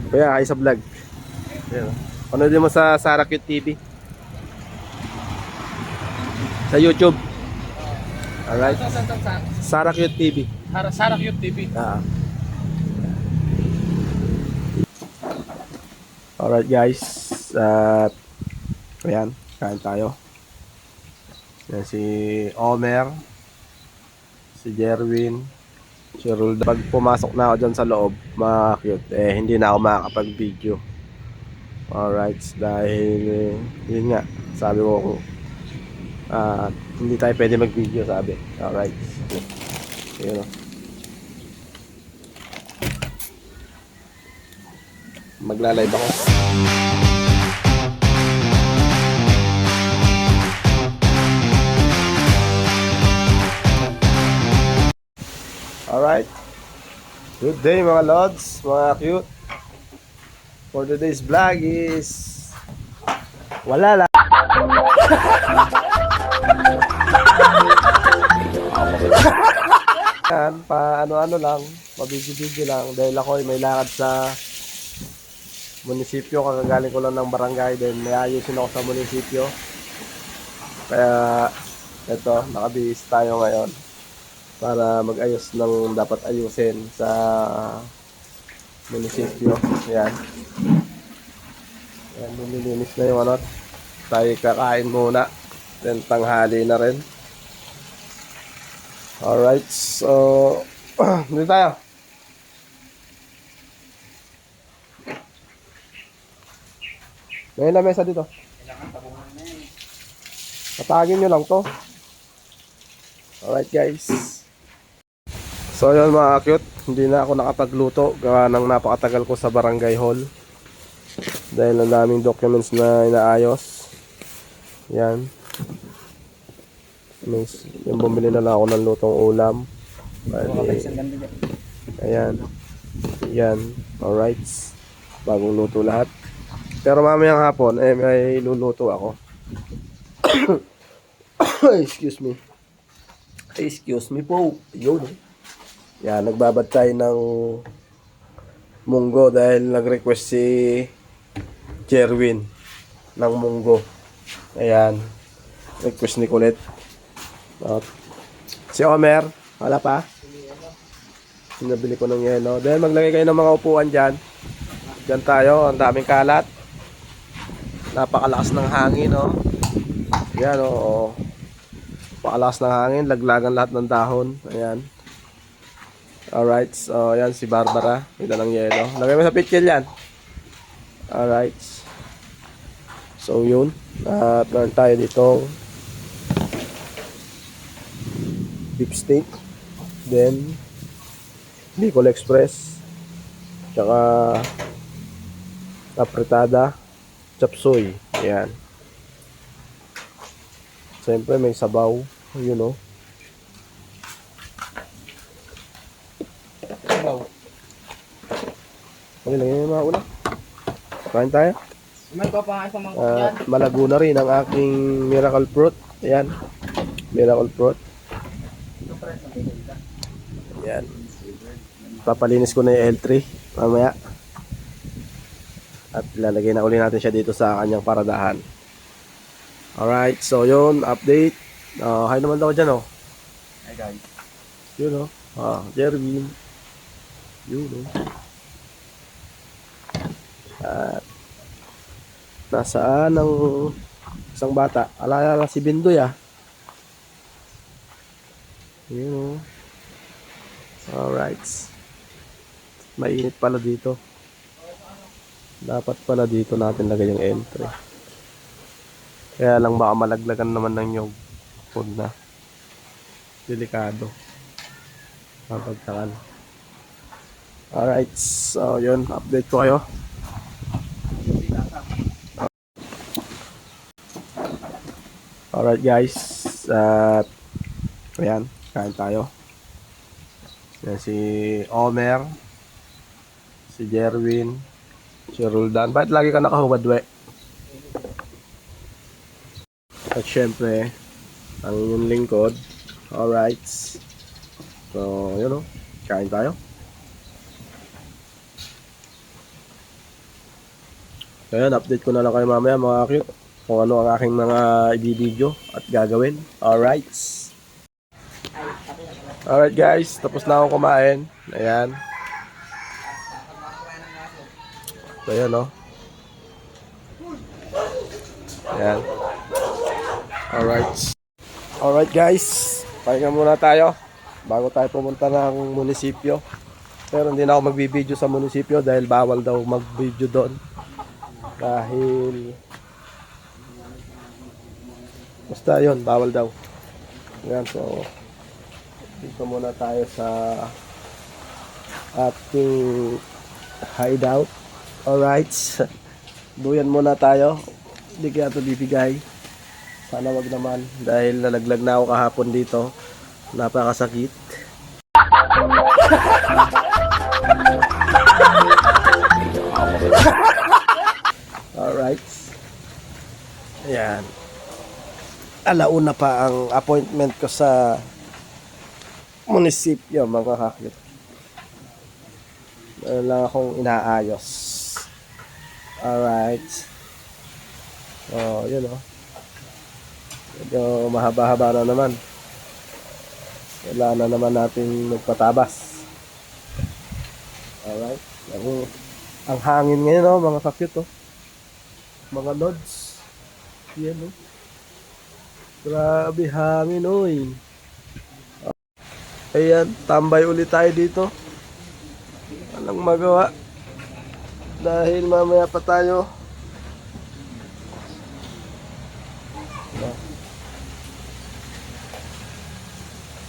Kuya, kayo sa vlog. Ayan. Panoodin mo sa Sarah Cute TV. Sa YouTube. Alright. Sarah Cute TV. Sarah Cute TV. Ah. Alright guys. At ayan, kain tayo. Yan si Omer, si Jerwin, si Roldan. Pag pumasok na ako dyan sa loob, mga cute, hindi na ako makakapag-video. Alright, dahil yun nga, sabi ko hindi tayo pwede mag-video, sabi. Alright. Yun o. Magla-live ako. Alright. Good day mga lods, mga cute. For today's vlog is wala lang. Yan, pa ano-ano lang, mabidyo-bidyo lang dahil ako ay may lakad sa munisipyo, kakagaling ko lang ng barangay, then may ayusin ako sa munisipyo. Kaya eto, nakabihis tayo ngayon para mag-ayos ng dapat ayusin sa munisipyo. Yan. Yan, nililinis na yung ano. Tayo kakain muna. Then tanghali na rin. Alright, so dito tayo. May lamesa dito. Patagin nyo lang to. Alright guys. So yun mga cute, hindi na ako nakapagluto gawa ng napakatagal ko sa barangay hall. Dahil ang daming documents na inaayos. Yan. Yung bumili na lang ako ng lutong ulam. Ayan. Yan. Alright. Bagong luto lahat. Pero mamayang hapon, may luluto ako. Excuse me. Excuse me po. Yun. Yan, nagbabad tayo ng munggo dahil nag-request si Jerwin ng munggo. Ayan. Request ni Colette. Si Omer, wala pa. Sinabili ko ng yelo. Dahil maglagay kayo ng mga upuan dyan. Dyan tayo, ang daming kalat. Napakalakas ng hangin, oh. Ayan, oh. Napakalakas ng hangin, laglagan lahat ng dahon. Ayan. Alright, so ayan si Barbara. Ito ng yelo. Lagay mo sa pitchel yan. Alright. So yun. At meron tayo ditong beef steak. Then Bicol Express. Tsaka apretada. Chop suey. Ayan. Siyempre may sabaw. You know. Sabaw. Okay lang yung mga ulam. Kain tayo. May papakain sa mangkok yan. Malago na rin ang aking miracle fruit. Ayan. Miracle fruit. Ayan. Papalinis ko na yung L3 mamaya. At lalagay na uli natin siya dito sa kanyang paradahan. Alright, so yun, update. Hi naman daw dyan, oh. Hi guys. Yun, oh. Jerwin. Yun, oh. At nasaan ang isang bata? Alala si Bindoy, ah. Yun, oh. Alright. Mainit pala dito. Dapat pala dito natin lagay yung entry. Kaya lang baka malaglagan naman ng nyog. Food na. Delikado. Mapagtakan. Alright. So yun. Update ko kayo. Alright guys. At ayan. Kain tayo. Yan si Omer. Si Jerwin. Si Roldan. Bakit lagi ka nakahuwadwe? At syempre, ang inyong lingkod. Alright. So, yun o. Kain tayo. Ayan, update ko na lang kayo mamaya mga cute kung ano ang aking mga i-video at gagawin. Alright. Alright guys, tapos na akong kumain. Ayan. So ayan o. Ayan. Alright. Alright guys, pahinga muna tayo bago tayo pumunta ng munisipyo. Pero hindi na ako magbibideo sa munisipyo dahil bawal daw mag-video doon. Dahil basta yun, bawal daw. Ayan, so dito muna tayo sa ating hideout. Alright. Duyan muna tayo. Hindi kaya ito bibigay. Sana wag naman dahil nalaglag na ako kahapon dito. Napakasakit. Alright. Ayan. Alauna pa ang appointment ko sa munisipyo mga kakit. Meron lang akong inaayos. Alright. Oh, yun oh. Medyo mahaba-haba na naman. Kailangan na naman natin magpatabas. Alright. Ang hangin ngayon oh, mga kakit oh. Mga lods. Yan oh. Grabe hangin oy. Ayan, tambay ulit tayo dito. Walang magawa. Dahil mamaya pa tayo.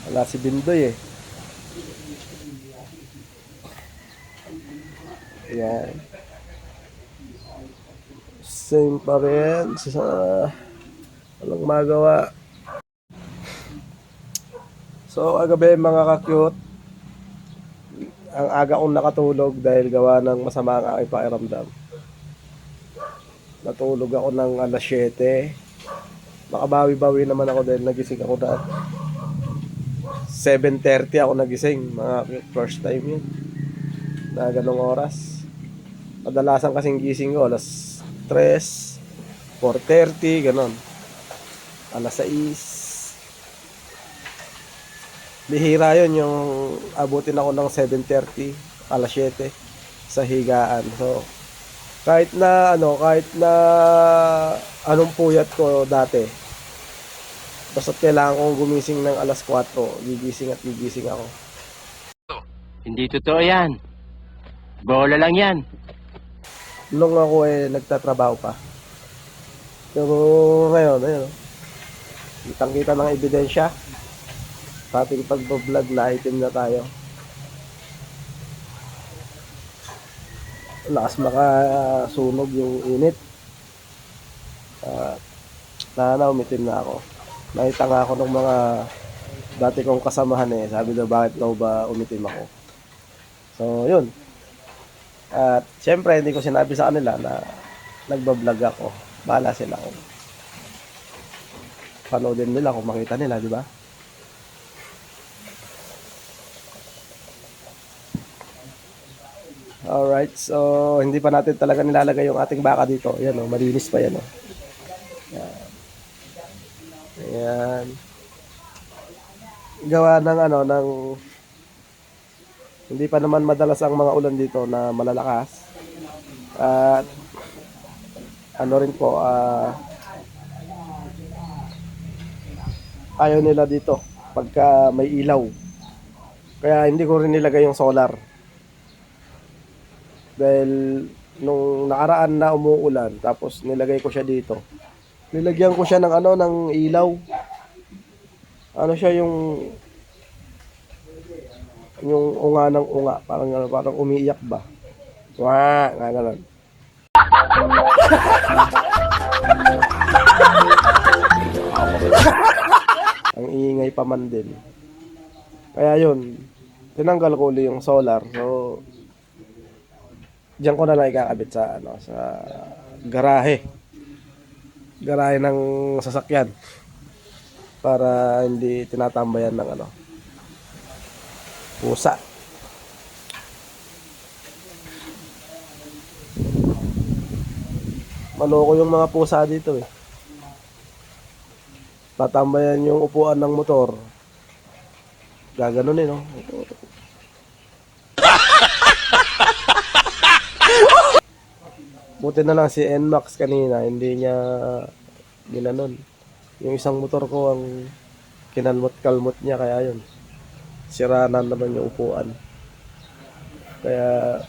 Wala si Bindoy eh. Ayan. Same pa rin. Walang magawa. So, agabi mga ka-cute. Ang aga kong nakatulog dahil gawa ng masama ang aking pakiramdam. Natulog ako ng alas 7. Makabawi-bawi naman ako dahil nagising ako na 7:30 ako nagising. Mga first time yun. Na ganong oras. Kadalasan kasing gising ko alas 3, 4:30, ganon. Alas 6. Bihira yun yung abutin ako ng 7:30, alas 7 sa higaan. So, kahit na anong puyat ko dati, basta kailangan kong gumising ng alas 4, gigising ako. Hindi totoo yan. Bola lang yan. Nung ako nagtatrabaho pa. Pero ngayon, ayun, kitang-kita ng ebidensya. Sa ating pag-vlog na item na tayo. Lakas makasunog yung init. Sana umitim na ako. Nakita nga ako ng mga dati kong kasamahan sabi daw bakit daw ba umitim ako. So yun. At syempre hindi ko sinabi sa kanila na nagbablog ako. Bahala sila kung panoodin nila kung makita nila, di ba? Alright, so hindi pa natin talaga nilalagay yung ating baka dito. Ayan o, malinis pa yan o. Ayan. Ayan. Gawa ng hindi pa naman madalas ang mga ulan dito na malalakas. At rin po, ayaw nila dito pagka may ilaw. Kaya hindi ko rin nilagay yung solar. Dahil nung nakaraan na umuulan, tapos nilagay ko siya dito. Nilagyan ko siya ng ng ilaw. Ano siya yung unga ng unga, parang umiiyak ba. Wah, ganun. Ang ingay pa man din. Kaya yun, tinanggal ko ulit yung solar. So diyan ko na lang ikakabit sa sa garahe ng sasakyan para hindi tinatambayan ng pusa. Maloko yung mga pusa dito eh. Tatambayan yung upuan ng motor. Gaganon eh, no? Buti na lang si NMAX kanina, hindi niya ginanon. Yung isang motor ko ang kinalmot-kalmot niya, kaya yun. Sira na naman yung upuan. Kaya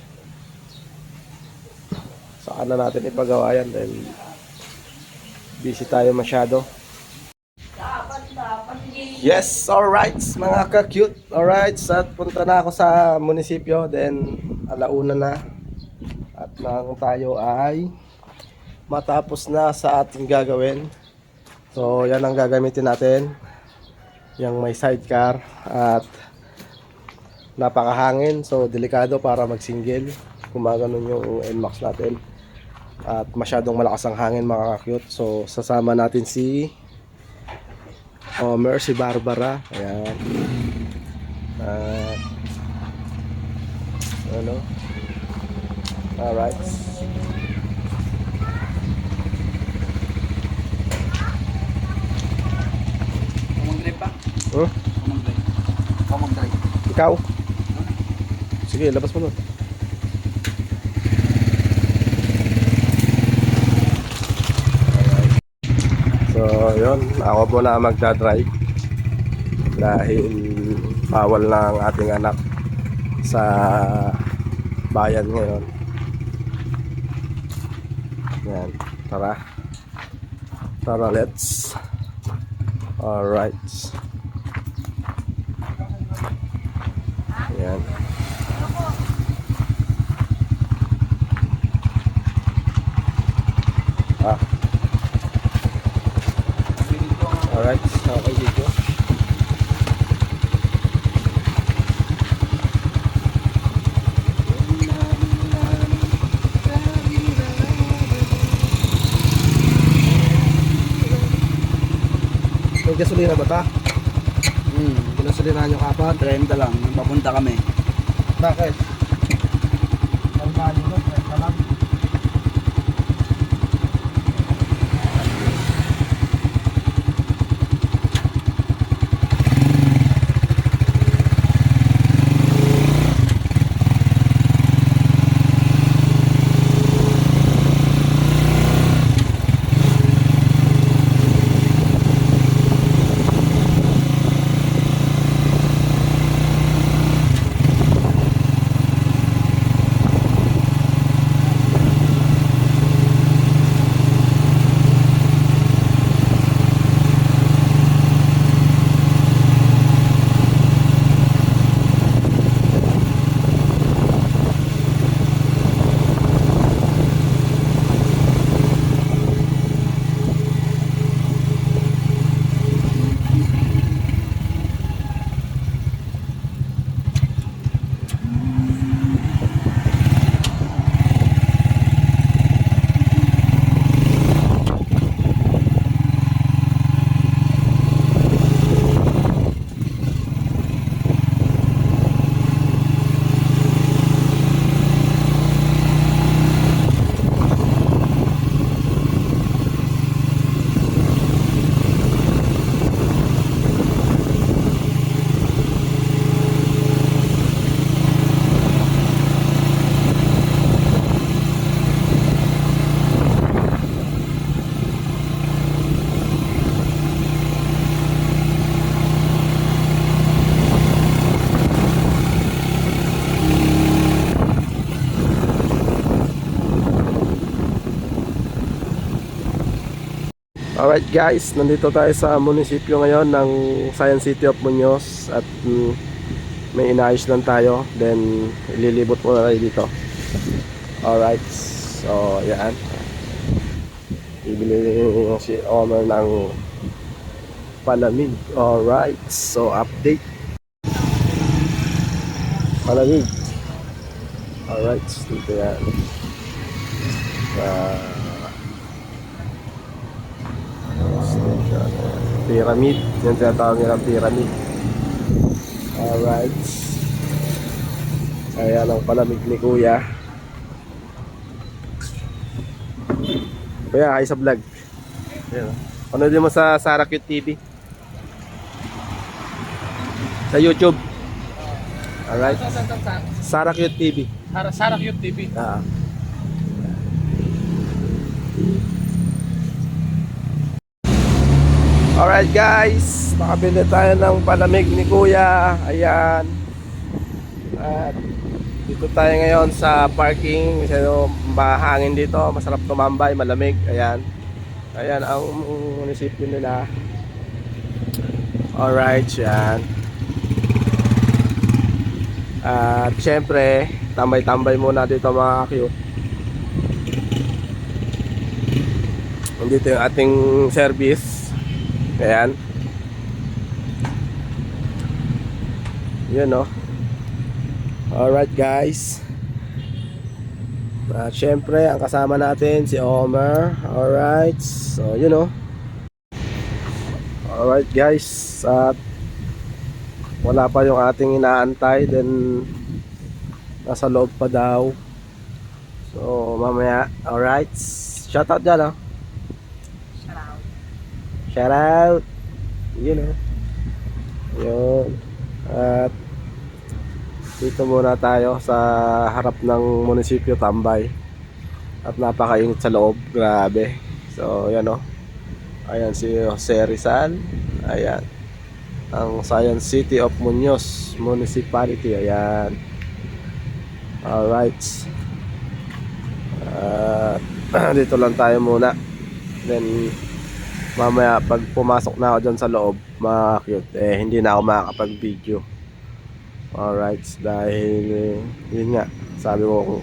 saan na natin ipagawa yan dahil busy tayo masyado. Yes, alright mga ka-cute. Alright, at punta na ako sa munisipyo. Then, alauna na. At nang tayo ay matapos na sa ating gagawin. So, yan ang gagamitin natin. Yung may sidecar at napakahangin. So, delikado para mag-single. Kumaganon yung NMAX natin. At masyadong malakas ang hangin mga ka-cute. So, sasama natin si Omer, si Barbara. Ayan. Ano? Alright. Common drive pa? Huh? Common drive. Common drive. Ikaw? Sige, labas mo nun. So, yun. Ako muna magdadrive. Dahil bawal na ang ating anak sa bayan ngayon. Yan. Tara. Tara, let's. Alright. Yan. Ah. Alright. Okay, dito. May gasolina ba ta? Gasolinahan yung kapat? 30 lang. Papunta kami. Bakit? Normali nun, 30 lang. Alright guys, nandito tayo sa munisipyo ngayon ng Science City of Muñoz at may inayos lang tayo, then ililibot muna tayo dito. Alright, so yan, bibili si Omer ng palamig. Alright, so update palamig. Alright, dito yan. Pyramid, yan tinatawag nilang pyramid. Alright, ayan ang palamig ni kuya. Kuya, hi sa vlog. Ayan. Panoodin mo sa Sarah Cute TV. Sa YouTube. Alright. Sarah Cute TV. Sarah Cute TV. Ah. Alright guys, nakabili tayo ng palamig ni Kuya. Ayan. At dito tayo ngayon sa parking. Kasi mahangin dito, masarap tumambay, malamig. Ayan. Ayan ang munisipyo nila. Alright, yan. At syempre, tambay-tambay muna dito mga cute. Nandito yung ating service. Ayan. Yun no. Alright guys. At syempre, ang kasama natin si Omer. Alright. So yun no. Alright guys. At wala pa yung ating inaantay. Then nasa loob pa daw. So mamaya. Alright. Shoutout dyan oh. Shout out. You know. Yun. At dito muna tayo sa harap ng munisipyo Tambay. At napakainit sa loob. Grabe. So yan o. Ayan si Jose Rizal. Ayan. Ang Science City of Muñoz Municipality. Ayan. Alright. Dito lang tayo muna. Then mamaya pag pumasok na ako dyan sa loob mga cute, hindi na ako makakapag-video. Alright, dahil yun nga, sabi ko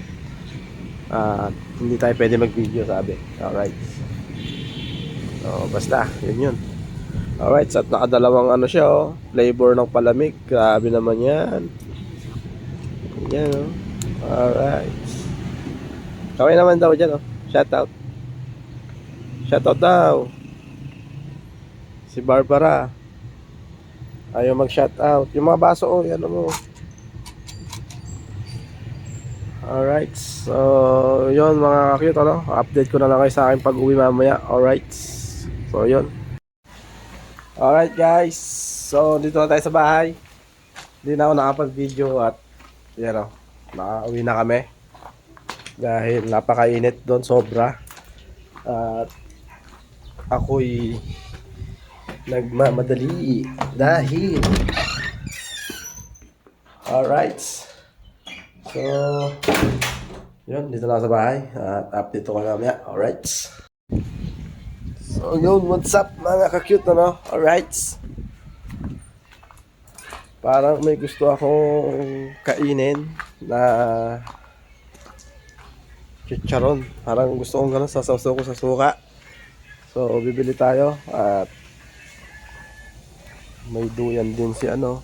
hindi tayo pwede mag-video sabi. Alright, so basta, yun. Alright, at nakadalawang ano siya oh, flavor ng palamig. Grabe naman yan. Yan oh. Alright, kaway naman daw dyan oh. Shoutout. Shoutout daw si Barbara. Ayaw mag-shoutout. Yung mga baso, oh, yan mo. Alright. So, yun mga cute, ano? Update ko na lang kayo sa akin pag-uwi mamaya. Alright. So, yun. Alright, guys. So, dito na tayo sa bahay. Hindi na ako nakapag-video at yan, oh. Nakauwi na kami. Dahil napakainit doon, sobra. At ako'y nagmamadali dahil alright, so yun, dito na sa bahay at update ko mamaya. Alright, so yun, what's up mga ka-cute ano? Alright, parang may gusto akong kainin na chicharon. Parang gusto kong gano'n, sasawsaw ko sa suka. So bibili tayo at may duyan din si ano.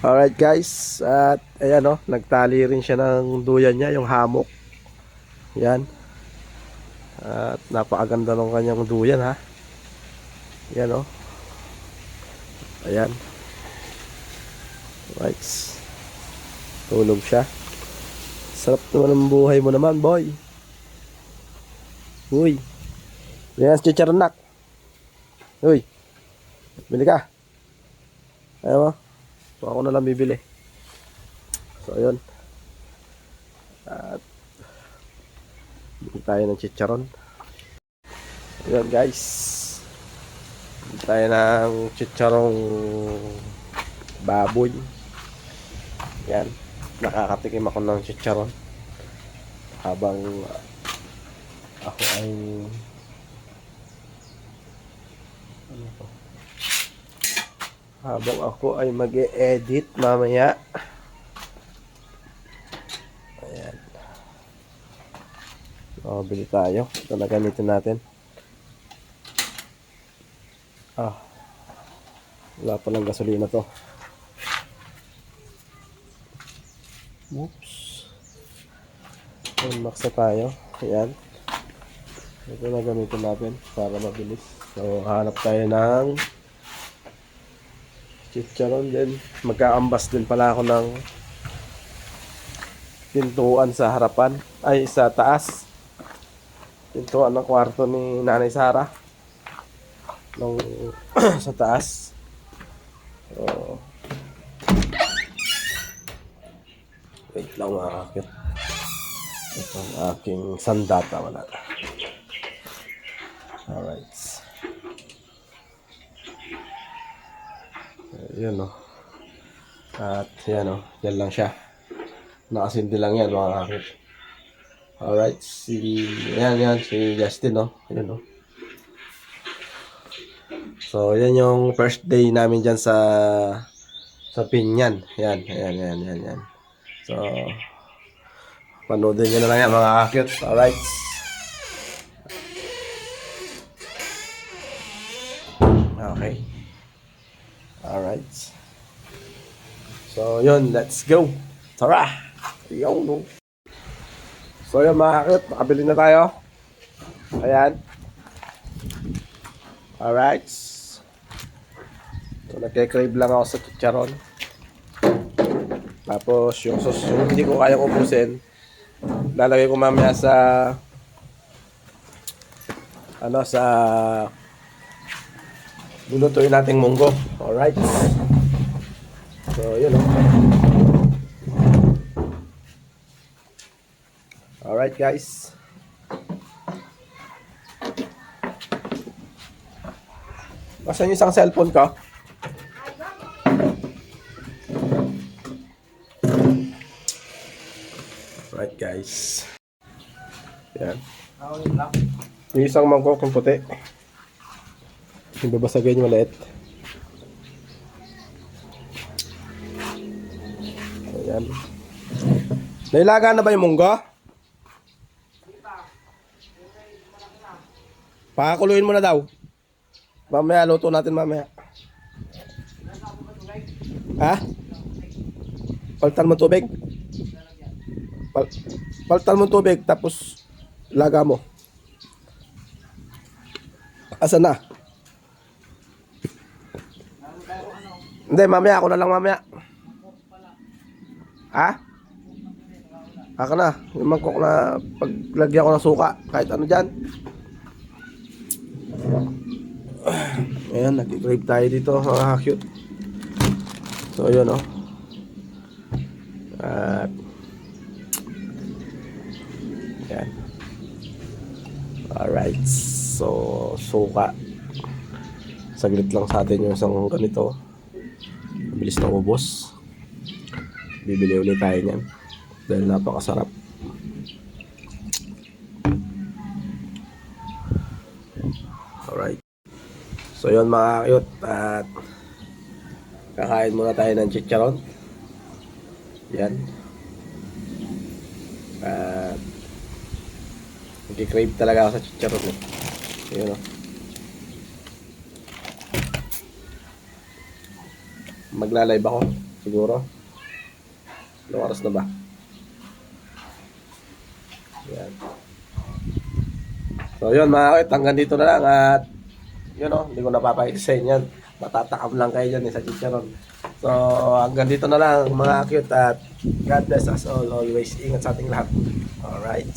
Alright guys, at ayan o, nagtali rin siya ng duyan niya, yung hamok. Yan. At napakaganda ng kanyang duyan ha. Yan o. Ayan. Right. Tulog siya. Sarap naman ang buhay mo naman boy. Uy. Yan, chicharon nak. Uy. Bili ka. Ayaw mo. So ako na lang bibili. So yun. At bili tayo ng chicharon. Yun guys. Bili tayo ng chicharong baboy. Yan. Nakakatikim ako ng chicharon. Habang ako ay habang ako ay mag-e-edit mamaya. Ayan. So, bili tayo. Ito na gamitin natin. Wala palang gasolina to. Oops. Max na tayo. Ayan. Ito na gamitin natin para mabilis. So, hanap tayo ng chicharon din. Magkaambas din pala ako ng pintuan sa harapan, ay sa taas. Pintuan ng kwarto ni Nanay Sara. Nung sa taas. So, wait lang mga kakit. Ito ang aking sandata. Wala. Alright. Yun o. At yan o. Yan lang siya. Nakasindi lang yan mga kakit. Alright. Yan. Si Justin o. Yun o. So, yan yung first day namin dyan sa Pinyan. Yan. So, panoodin nyo na lang yan mga kakit. Alright. Okay. Alright. So, yun. Let's go. Tara! Yun, no. So, yun mga kakit. Makabili na tayo. Ayan. Alright. So, nagke-crave lang ako sa chicharon. Tapos, yung sauce, yung hindi ko kayang ubusin, lalagay ko mamaya sa lulutuin nating munggo. Alright. So, yun o. Alright, guys. Asan yung isang cellphone ko? Alright, guys. Yan. Yung isang mangkok yung puti. Yung babasagay yung maliit. Ayan. Nailaga na ba yung munggo? Pakakuluin mo na daw. Mamaya, luto natin mamaya. Ha? Paltan mo tubig? Paltan mo tubig, tapos laga mo. Asan na? Hindi, mamaya. Ako na lang mamaya. Ha? Ako na. Yung mangkok na paglagyan ko ng suka. Kahit ano dyan. Ayan, nag-crave tayo dito mga cute. So yun o. At yan. Alright. So suka. Saglit lang sa atin yung isang ganito. Bilis na ubos. Bibili ulit tayo niyan dahil napakasarap. Alright. So yun mga cute, at kakain muna tayo ng chicharon. Yan. At nag-crave talaga ako sa chicharon eh. Yun o. Magla-live ako siguro. Anong oras na ba? Yan. So yun mga cute, hanggang dito na lang. At yun o, hindi ko napapakita sa inyo yan. Matatakam lang kayo dyan sa chicharon. So hanggang dito na lang mga cute, at God bless us all always. Ingat sa ating lahat. Alright.